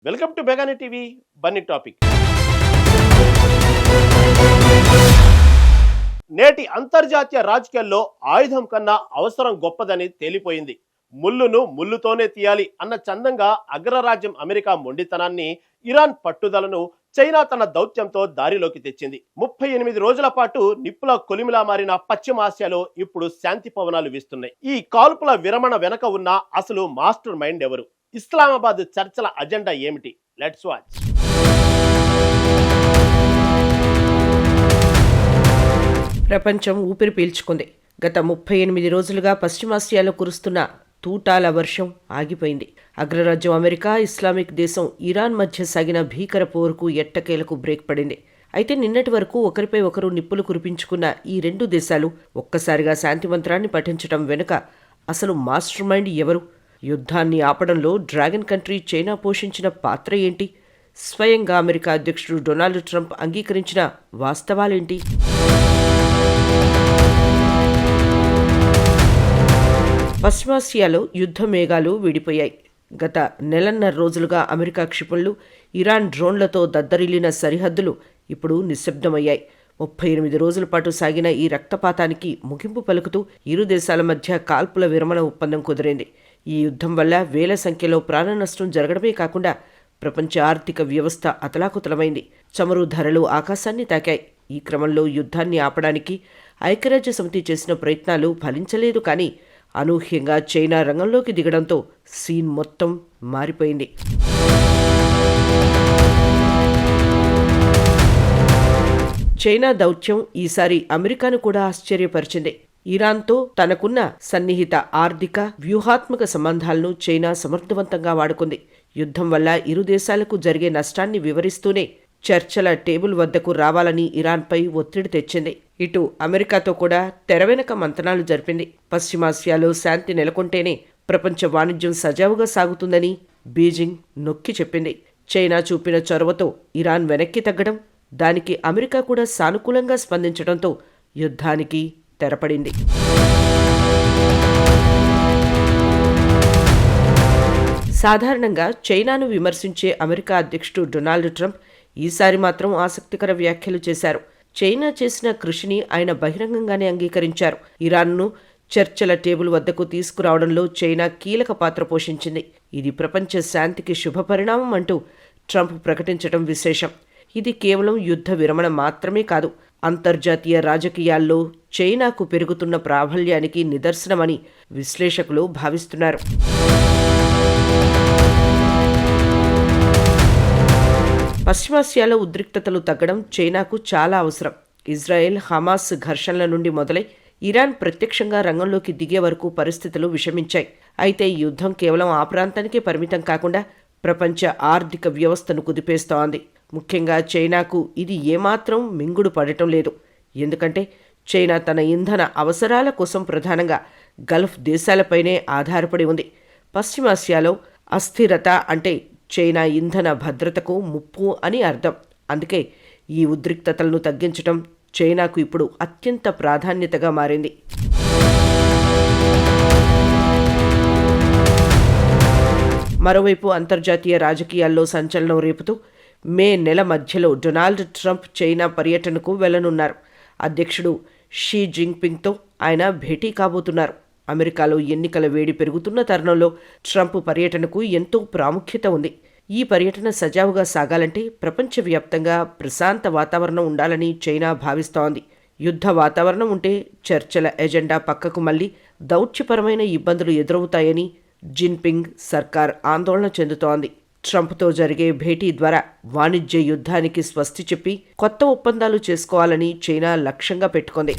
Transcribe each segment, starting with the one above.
Welcome to బెగానీ TV బన్నీ topic. నేటి అంతర్జాతీయ రాజకీయాల్లో ఆయుధం కన్నా అవసరం గొప్పదని తేలిపోయింది. ముల్లును ముల్లుతోనే తీయాలి అన్న చందంగా అగ్రరాజ్యం అమెరికా మొండితనాన్ని, ఇరాన్ పట్టుదలను చైనా తన దౌత్యంతో దారిలోకి తెచ్చింది. 38 రోజుల పాటు నిప్పుల కొలిమిలా మారిన పశ్చిమాసియాలో ఇప్పుడు శాంతి పవనాలు వీస్తున్నాయి. ఈ కాల్పుల విరమణ వెనక ఉన్న అసలు మాస్టర్ మైండ్ ఎవరు? ఇస్లామాబాద్ చర్చల అజెండా ఏమిటి? Let's watch. ప్రపంచం ఊపిరి పీల్చుకుంది. గత 38 రోజులుగా పశ్చిమాసియాలో కురుస్తున్న తూటాల వర్షం ఆగిపోయింది. అగ్రరాజ్యం అమెరికా, ఇస్లామిక్ దేశం ఇరాన్ మధ్య సాగిన భీకర పోరుకు ఎట్టకేలకు బ్రేక్ పడింది. అయితే నిన్నటి వరకు ఒకరిపై ఒకరు నిప్పులు కురిపించుకున్న ఈ రెండు దేశాలు ఒక్కసారిగా శాంతి మంత్రాన్ని పఠించడం వెనుక అసలు మాస్టర్ మైండ్ ఎవరు? యుద్ధాన్ని ఆపడంలో డ్రాగన్ కంట్రీ చైనా పోషించిన పాత్ర ఏంటి? స్వయంగా అమెరికా అధ్యక్షుడు డొనాల్డ్ ట్రంప్ అంగీకరించిన వాస్తవాలేంటి? పశ్చిమాసియాలో యుద్ధ మేఘాలు విడిపోయాయి. గత నెలన్నర రోజులుగా అమెరికా క్షిపణులు, ఇరాన్ డ్రోన్లతో దద్దరిల్లిన సరిహద్దులు ఇప్పుడు నిశ్శబ్దమయ్యాయి. 38 రోజుల పాటు సాగిన ఈ రక్తపాతానికి ముగింపు పలుకుతూ ఇరు దేశాల మధ్య కాల్పుల విరమణ ఒప్పందం కుదిరింది. ఈ యుద్ధం వల్ల వేల సంఖ్యలో ప్రాణ నష్టం జరగడమే కాకుండా ప్రపంచ ఆర్థిక వ్యవస్థ అతలాకుతలమైంది. చమురు ధరలు ఆకాశాన్ని తాకాయి. ఈ క్రమంలో యుద్ధాన్ని ఆపడానికి ఐక్యరాజ్య సమితి చేసిన ప్రయత్నాలు ఫలించలేదు. కానీ అనూహ్యంగా చైనా రంగంలోకి దిగడంతో సీన్ మొత్తం మారిపోయింది. చైనా దౌత్యం ఈసారి అమెరికాను కూడా ఆశ్చర్యపరిచింది. ఇరాన్తో తనకున్న సన్నిహిత ఆర్థిక, వ్యూహాత్మక సంబంధాలను చైనా సమర్థవంతంగా వాడుకుంది. యుద్ధం వల్ల ఇరు దేశాలకు జరిగే నష్టాన్ని వివరిస్తూనే చర్చల టేబుల్ వద్దకు రావాలని ఇరాన్పై ఒత్తిడి తెచ్చింది. ఇటు అమెరికాతో కూడా తెరవెనక మంతనాలు జరిపింది. పశ్చిమాసియాలో శాంతి నెలకొంటేనే ప్రపంచ వాణిజ్యం సజావుగా సాగుతుందని బీజింగ్ నొక్కి చెప్పింది. చైనా చూపిన చొరవతో ఇరాన్ వెనక్కి తగ్గడం, దానికి అమెరికా కూడా సానుకూలంగా స్పందించడంతో యుద్ధానికి తెరపడింది. సాధారణంగా చైనాను విమర్శించే అమెరికా అధ్యక్షుడు డొనాల్డ్ ట్రంప్ ఈసారి మాత్రం ఆసక్తికర వ్యాఖ్యలు చేశారు. చైనా చేసిన కృషిని ఆయన బహిరంగంగానే అంగీకరించారు. ఇరాన్ను చర్చల టేబుల్ వద్దకు తీసుకురావడంలో చైనా కీలక పాత్ర పోషించింది. ఇది ప్రపంచ శాంతికి శుభపరిణామం అంటూ ట్రంప్ ప్రకటించడం విశేషం. ఇది కేవలం యుద్ధ విరమణ మాత్రమే కాదు, అంతర్జాతీయ రాజకీయాల్లో చైనాకు పెరుగుతున్న ప్రాబల్యానికి నిదర్శనమని విశ్లేషకులు భావిస్తున్నారు. పశ్చిమాసియాలో ఉద్రిక్తతలు తగ్గడం చైనాకు చాలా అవసరం. ఇజ్రాయెల్ హమాస్ ఘర్షణల నుండి మొదలై ఇరాన్ ప్రత్యక్షంగా రంగంలోకి దిగే వరకు పరిస్థితులు విషమించాయి. అయితే ఈ యుద్ధం కేవలం ఆ ప్రాంతానికే పరిమితం కాకుండా ప్రపంచ ఆర్థిక వ్యవస్థను కుదిపేస్తోంది. ముఖ్యంగా చైనాకు ఇది ఏమాత్రం మింగుడు పడటం లేదు. ఎందుకంటే చైనా తన ఇంధన అవసరాల కోసం ప్రధానంగా గల్ఫ్ దేశాలపైనే ఆధారపడి ఉంది. పశ్చిమాసియాలో అస్థిరత అంటే చైనా ఇంధన భద్రతకు ముప్పు అని అర్థం. అందుకే ఈ ఉద్రిక్తతలను తగ్గించడం చైనాకు ఇప్పుడు అత్యంత ప్రాధాన్యతగా మారింది. మరోవైపు అంతర్జాతీయ రాజకీయాల్లో సంచలనం రేపుతూ మే నెల మధ్యలో డొనాల్డ్ ట్రంప్ చైనా పర్యటనకు వెళ్లనున్నారు. అధ్యక్షుడు షీ జిన్పింగ్తో ఆయన భేటీ కాబోతున్నారు. అమెరికాలో ఎన్నికల వేడి పెరుగుతున్న తరుణంలో ట్రంప్ పర్యటనకు ఎంతో ప్రాముఖ్యత ఉంది. ఈ పర్యటన సజావుగా సాగాలంటే ప్రపంచవ్యాప్తంగా ప్రశాంత వాతావరణం ఉండాలని చైనా భావిస్తోంది. యుద్ధ వాతావరణం ఉంటే చర్చల ఎజెండా పక్కకు మళ్లీ దౌత్యపరమైన ఇబ్బందులు ఎదురవుతాయని జిన్పింగ్ సర్కార్ ఆందోళన చెందుతోంది. ట్రంప్తో జరిగే భేటీ ద్వారా వాణిజ్య యుద్ధానికి స్వస్తి చెప్పి కొత్త ఒప్పందాలు చేసుకోవాలని చైనా లక్ష్యంగా పెట్టుకుంది.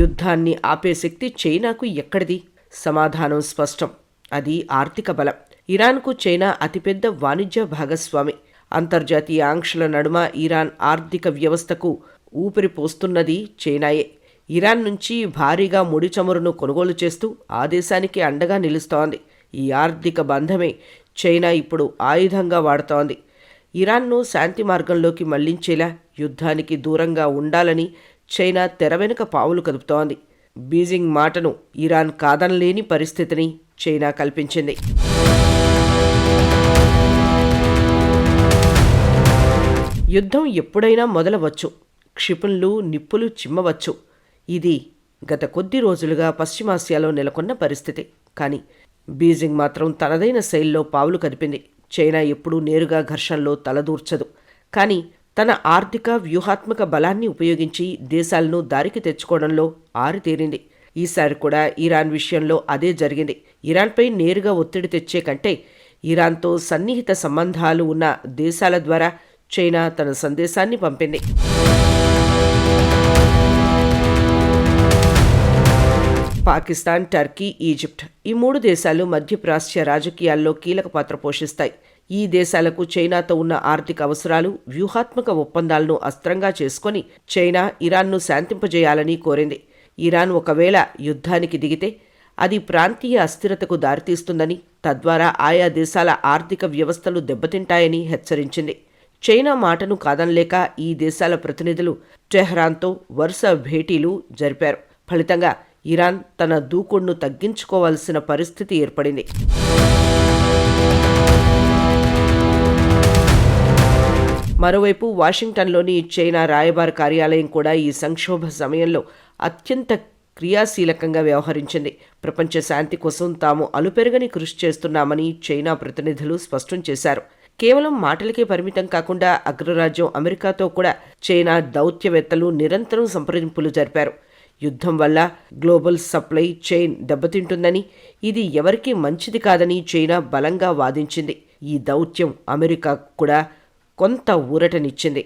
యుద్ధాన్ని ఆపే శక్తి చైనాకు ఎక్కడిది? సమాధానం స్పష్టం. అది ఆర్థిక బలం. ఇరాన్కు చైనా అతిపెద్ద వాణిజ్య భాగస్వామి. అంతర్జాతీయ ఆంక్షల నడుమ ఇరాన్ ఆర్థిక వ్యవస్థకు ఊపిరి పోస్తున్నది చైనాయే. ఇరాన్ నుంచి భారీగా ముడి చమురును కొనుగోలు చేస్తూ ఆ దేశానికి అండగా నిలుస్తోంది. ఈ ఆర్థిక బంధమే చైనా ఇప్పుడు ఆయుధంగా వాడుతోంది. ఇరాన్ను శాంతి మార్గంలోకి మళ్లించేలా యుద్ధానికి దూరంగా ఉండాలని చైనా తెర వెనుక పావులు కదుపుతోంది. బీజింగ్ మాటను ఇరాన్ కాదనలేని పరిస్థితిని చైనా కల్పించింది. యుద్ధం ఎప్పుడైనా మొదలవచ్చు, క్షిపణులు నిప్పులు చిమ్మవచ్చు. ఇది గత కొద్ది రోజులుగా పశ్చిమాసియాలో నెలకొన్న పరిస్థితి. కానీ బీజింగ్ మాత్రం తనదైన శైలిలో పావులు కదిపింది. చైనా ఎప్పుడూ నేరుగా ఘర్షణలో తలదూర్చదు, కానీ తన ఆర్థిక వ్యూహాత్మక బలాన్ని ఉపయోగించి దేశాలను దారికి తెచ్చుకోవడంలో ఆరితేరింది. ఈసారి కూడా ఇరాన్ విషయంలో అదే జరిగింది. ఇరాన్పై నేరుగా ఒత్తిడి తెచ్చే కంటే ఇరాన్తో సన్నిహిత సంబంధాలు ఉన్న దేశాల ద్వారా చైనా తన సందేశాన్ని పంపింది. పాకిస్తాన్, టర్కీ, ఈజిప్ట్ ఈ 3 దేశాలు మధ్యప్రాచ్య రాజకీయాల్లో కీలక పాత్ర పోషిస్తాయి. ఈ దేశాలకు చైనాతో ఉన్న ఆర్థిక అవసరాలు, వ్యూహాత్మక ఒప్పందాలను అస్త్రంగా చేసుకొని చైనా ఇరాన్ను శాంతింపజేయాలని కోరింది. ఇరాన్ ఒకవేళ యుద్ధానికి దిగితే అది ప్రాంతీయ అస్థిరతకు దారితీస్తుందని, తద్వారా ఆయా దేశాల ఆర్థిక వ్యవస్థలు దెబ్బతింటాయని హెచ్చరించింది. చైనా మాటను కాదనలేక ఈ దేశాల ప్రతినిధులు టెహ్రాన్తో వరుస భేటీలు జరిపారు. ఫలితంగా ఇరాన్ తన దూకుడును తగ్గించుకోవాల్సిన పరిస్థితి ఏర్పడింది. మరోవైపు వాషింగ్టన్లోని చైనా రాయబార కార్యాలయం కూడా ఈ సంక్షోభ సమయంలో అత్యంత క్రియాశీలకంగా వ్యవహరించింది. ప్రపంచ శాంతి కోసం తాము అలుపెరగని కృషి చేస్తున్నామని చైనా ప్రతినిధులు స్పష్టం చేశారు. కేవలం మాటలకే పరిమితం కాకుండా అగ్రరాజ్యం అమెరికాతో కూడా చైనా దౌత్యవేత్తలు నిరంతరం సంప్రదింపులు జరిపారు. యుద్ధం వల్ల గ్లోబల్ సప్లై చైన్ దెబ్బతింటుందని, ఇది ఎవరికీ మంచిది కాదని చైనా బలంగా వాదించింది. ఈ దౌత్యం అమెరికా కూడా కొంత ఊరటనిచ్చింది.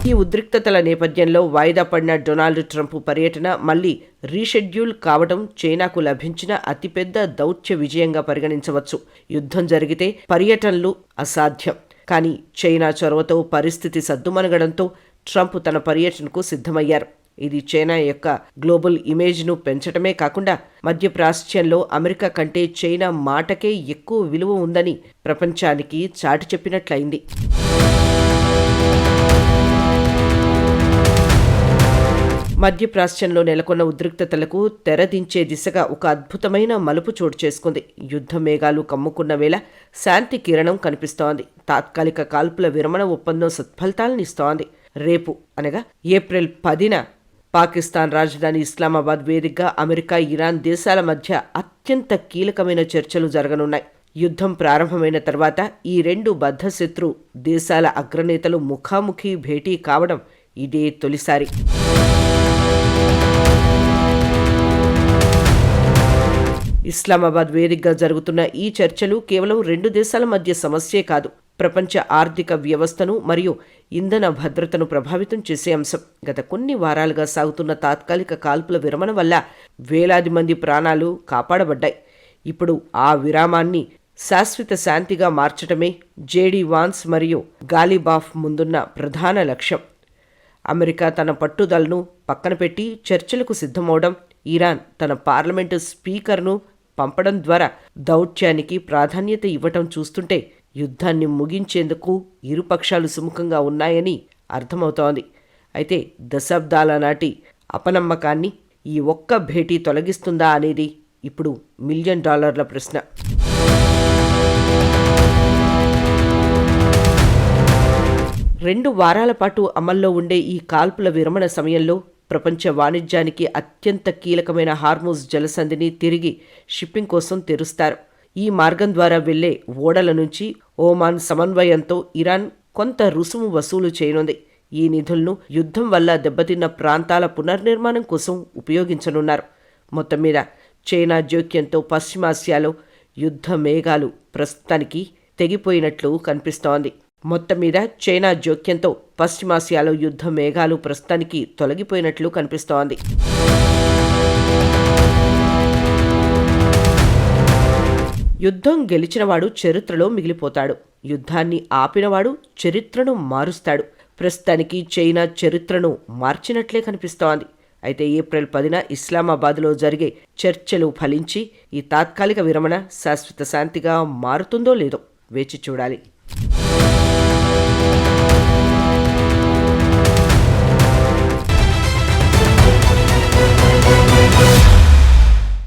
ఈ ఉద్రిక్తతల నేపథ్యంలో వాయిదా పడిన డొనాల్డ్ ట్రంప్ పర్యటన మళ్లీ రీషెడ్యూల్ కావడం చైనాకు లభించిన అతిపెద్ద దౌత్య విజయంగా పరిగణించవచ్చు. యుద్ధం జరిగితే పర్యటనలు అసాధ్యం. కానీ చైనా చొరవతో పరిస్థితి సద్దుమణగడంతో ట్రంప్ తన పర్యటనకు సిద్ధమయ్యారు. ఇది చైనా యొక్క గ్లోబల్ ఇమేజ్ను పెంచడమే కాకుండా మధ్యప్రాచ్యంలో అమెరికా కంటే చైనా మాటకే ఎక్కువ విలువ ఉందని ప్రపంచానికి చాటి చెప్పినట్లయింది. మధ్యప్రాచ్యంలో నెలకొన్న ఉద్రిక్తతలకు తెరదించే దిశగా ఒక అద్భుతమైన మలుపు చోటు చేసుకుంది. యుద్ధ మేఘాలు కమ్ముకున్న వేళ శాంతి కిరణం కనిపిస్తోంది. తాత్కాలిక కాల్పుల విరమణ ఒప్పందం సత్ఫలితాలనిస్తోంది. రేపు అనగా ఏప్రిల్ 10న పాకిస్తాన్ రాజధాని ఇస్లామాబాద్ వేదికగా అమెరికా, ఇరాన్ దేశాల మధ్య అత్యంత కీలకమైన చర్చలు జరగనున్నాయి. యుద్ధం ప్రారంభమైన తర్వాత ఈ 2 బద్ధశత్రు దేశాల అగ్రనేతలు ముఖాముఖి భేటీ కావడం ఇదే తొలిసారి. ఇస్లామాబాద్ వేదికగా జరుగుతున్న ఈ చర్చలు కేవలం 2 దేశాల మధ్య సమస్యే కాదు, ప్రపంచ ఆర్థిక వ్యవస్థను మరియు ఇంధన భద్రతను ప్రభావితం చేసే అంశం. గత కొన్ని వారాలుగా సాగుతున్న తాత్కాలిక కాల్పుల విరమణ వల్ల వేలాది మంది ప్రాణాలు కాపాడబడ్డాయి. ఇప్పుడు ఆ విరామాన్ని శాశ్వత శాంతిగా మార్చడమే జేడీ వాన్స్ మరియు గాలిబాఫ్ ముందున్న ప్రధాన లక్ష్యం. అమెరికా తన పట్టుదలను పక్కన పెట్టి చర్చలకు సిద్ధమవడం, ఇరాన్ తన పార్లమెంటు స్పీకర్ను పంపడం ద్వారా దౌత్యానికి ప్రాధాన్యత ఇవ్వటం చూస్తుంటే యుద్ధాన్ని ముగించేందుకు ఇరుపక్షాలు సుముఖంగా ఉన్నాయని అర్థమవుతోంది. అయితే దశాబ్దాల నాటి అపనమ్మకాన్ని ఈ ఒక్క భేటీ తొలగిస్తుందా అనేది ఇప్పుడు $1 మిలియన్ ప్రశ్న. రెండు వారాల పాటు అమల్లో ఉండే ఈ కాల్పుల విరమణ సమయంలో ప్రపంచ వాణిజ్యానికి అత్యంత కీలకమైన హార్మూజ్ జలసంధిని తిరిగి షిప్పింగ్ కోసం తెరుస్తారు. ఈ మార్గం ద్వారా వెళ్లే ఓడల నుంచి ఓమాన్ సమన్వయంతో ఇరాన్ కొంత రుసుము వసూలు చేయనుంది. ఈ నిధులను యుద్ధం వల్ల దెబ్బతిన్న ప్రాంతాల పునర్నిర్మాణం కోసం ఉపయోగించనున్నారు. మొత్తం మీద చైనా జోక్యంతో పశ్చిమాసియాలో యుద్ధ మేఘాలు ప్రస్తుతానికి తెగిపోయినట్లు కనిపిస్తోంది. మొత్తం మీద చైనా జోక్యంతో పశ్చిమాసియాలో యుద్ధ మేఘాలు ప్రస్తుతానికి తొలగిపోయినట్లు కనిపిస్తోంది. యుద్ధం గెలిచినవాడు చరిత్రలో మిగిలిపోతాడు. యుద్ధాన్ని ఆపినవాడు చరిత్రను మారుస్తాడు. ప్రస్తుతానికి చైనా చరిత్రను మార్చినట్లే కనిపిస్తోంది. అయితే ఏప్రిల్ 10న ఇస్లామాబాద్లో జరిగే చర్చలు ఫలించి ఈ తాత్కాలిక విరమణ శాశ్వత శాంతిగా మారుతుందో లేదో వేచి చూడాలి.